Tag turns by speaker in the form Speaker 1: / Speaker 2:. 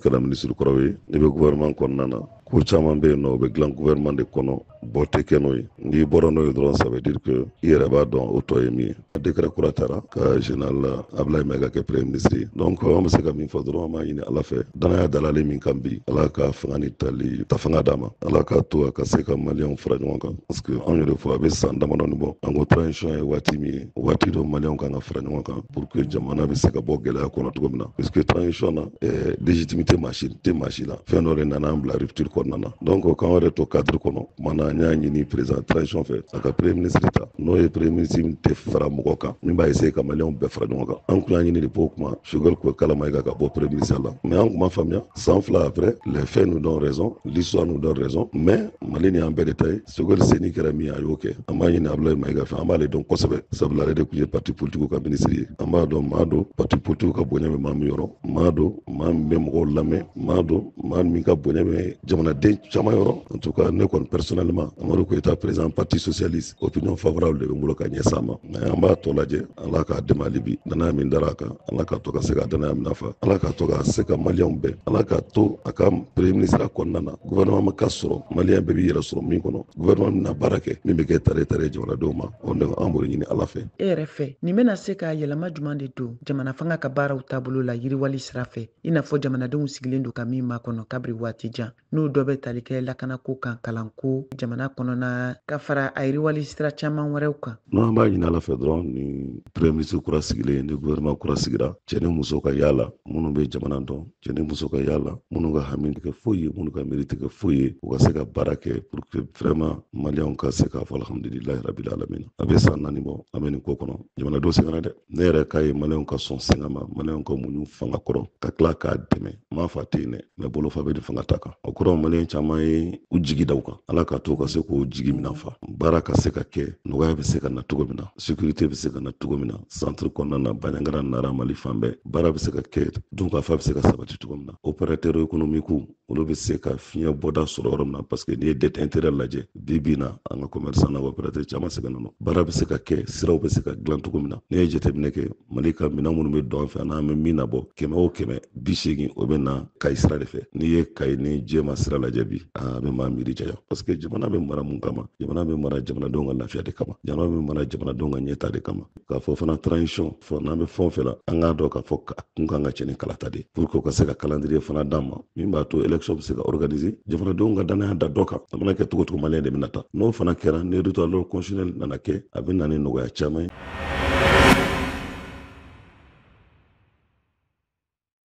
Speaker 1: kɛra minisiri kɔrɔ ye i bɛ gouvernement kɔnɔna na ko caman bɛ yen nɔ o bɛ dilan gouvernement de kɔnɔ bɔ tɛ kɛ n'o ye n'i bɔra n'o ye dɔrɔn ça veut dire que i yɛrɛ b'a dɔn o tɔ ye min ye décret kura taara ka général Ablaye Mayiga kɛ premier ministre ye donc an bɛ se ka min fɔ dɔrɔn an b'a ɲini Ala fɛ danaya dalalen min kan bi Ala ka fanga ni tali ta fanga d'a ma Ala k'a to a ka se ka maliyɛnw fara ɲɔgɔn kan parce que anw yɛrɛ fɔ a bɛ san damadɔni bɔ an ko transition ye waati min ye waati dɔ maliyɛnw kan ka fara ɲɔgɔn kan pour que jamana bɛ se ka bɔ gɛlɛya kɔnɔ cogo min na parce que transition na légitimité tɛ maa si la fɛn dɔ de nana an bila rupture kɔnɔna na donc k'an yɛrɛ to cadre kɔnɔ kumana an y'a ɲini président transition fɛ a ka premier ministre ta n'o ye premier ministre min tɛ fara mɔgɔ kan min b'a essayer ka maliyɛnw bɛɛ fara ɲɔgɔn kan an kun y'a ɲini de po kuma Choguel ko Kala Mayiga ka bɔ premier ministre la mais an kun ma faamuya san 2 après les faits nous donnent raison l'histoire nous donne raison mais Mali ni an bɛɛ de ta ye Choguel senni kɛra min a y'o kɛ an b'a ɲini Ablaye Mayiga fɛ an b'ale dɔn kosɛbɛ sabula ale de kun ye parti politique ka ministre ye an b'a dɔn maa don parti politique ka bonya bɛ maa min yɔrɔ maa don maa min bɛ mɔgɔw lamɛn maa don maa min ka bonya bɛ jamanaden caman yɔrɔ en tout cas ne kɔni personnellement Amadu Koyita président parti socialiste opinion favorable de bɛ n bolo ka ɲɛsin a ma mais an b'a tɔ lajɛ Ala k'a dɛmɛ hali bi danaya min dara a kan Ala k'a to ka se ka danaya min nafa Ala k'a to ka se ka maliyɛnw bɛn Ala k'a to a ka premier ministre kɔnɔna na gouvernement ka sɔrɔ maliyɛn bɛɛ b'i yɛrɛ sɔrɔ min kɔnɔ gouvernement min na baara kɛ min bɛ kɛ tare tare jamanadenw ma o de an b'o ɲini Ala fɛ.
Speaker 2: E yɛrɛ fɛ nin bɛna se ka yɛlɛma jumɛn de don jamana fanga ka baaraw taabolo la yiriwali sira fɛ i n'a fɔ jamanadenw sigilen don ka min makɔnɔ kabiri waati jan n'o dɔ bɛ tali kɛ lakanako kan kalanko jamana kɔnɔna ka fara a yiriwali sira caman wɛrɛw kan.
Speaker 1: N'an b'a ɲini Ala fɛ dɔrɔn ni premier ministre kura sigilen ni gouvernement kura sigira cɛ ni muso ka yaala minnu bɛ jamana dɔn cɛ ni muso ka yaala minnu ka hami tɛ kɛ foyi ye minnu ka miiri tɛ kɛ foyi ye u ka se ka baara kɛ pour que vraiment maliyɛnw ka se k'a fɔ alhamdulilahi rabil alamin a bɛ san 4 bɔ an bɛ nin ko kɔnɔ jamanadenw sɛgɛnna dɛ ne yɛrɛ k'a ye maliyɛnw ka sɔn sɛgɛn ma maliyɛnw ka muɲu fanga kɔrɔ ka tila k'a dɛmɛ n m'a fɔ a tɛ yen dɛ mais bolofa bɛ di fanga ta kan o kɔrɔ maliyɛn caman ye u jigi da u kan Ala k'a to ka se k'o jigi minɛ fa baara ka se ka kɛ nɔgɔya bɛ se ka na cogo min na sécurité bɛ se ka na cogo min na centre kɔnɔna na Bandiagara Nara Mali fan bɛɛ baara bɛ se ka kɛ dunkafa bɛ se ka sabati cogo min na opérateur économique olu bɛ se ka fiɲɛ bɔda sɔrɔ yɔrɔ min na parce que n'i ye dette intérêt lajɛ bi na an ka commerçant na opérateur caman sɛgɛn nɔ baara bɛ se ka kɛ siraw bɛ se ka dilan cogo min na n'i ye jateminɛ kɛ Mali ka minɛn minnu bɛ don an fɛ n'an bɛ min nabɔ 100 o 180 o bɛ na Kayi sira de fɛ n'i ye Kayi ni Jɛma sira lajɛ bi a bɛ maa miiri janya parce que jamana bɛ mara mun kama jamana bɛ mara jamanadenw ka lafiya de kama jamana bɛ mara jamanadenw ka ɲɛta de kama k'a fɔ fana transition fɔ n'an bɛ fɛn o fɛn la an k'a dɔn k'a fɔ a kun kan ka cɛ ni kalata de pour que u ka se ka calendrier fana d'an ma min b'a to élection bɛ se ka organiser jamanadenw ka danaya da dɔ kan a mana kɛ cogo maliyɛn de bɛ na ta n'o fana kɛra ni retour à l'ordre constitutionnel nana kɛ a bɛ na ni nɔgɔya caman ye.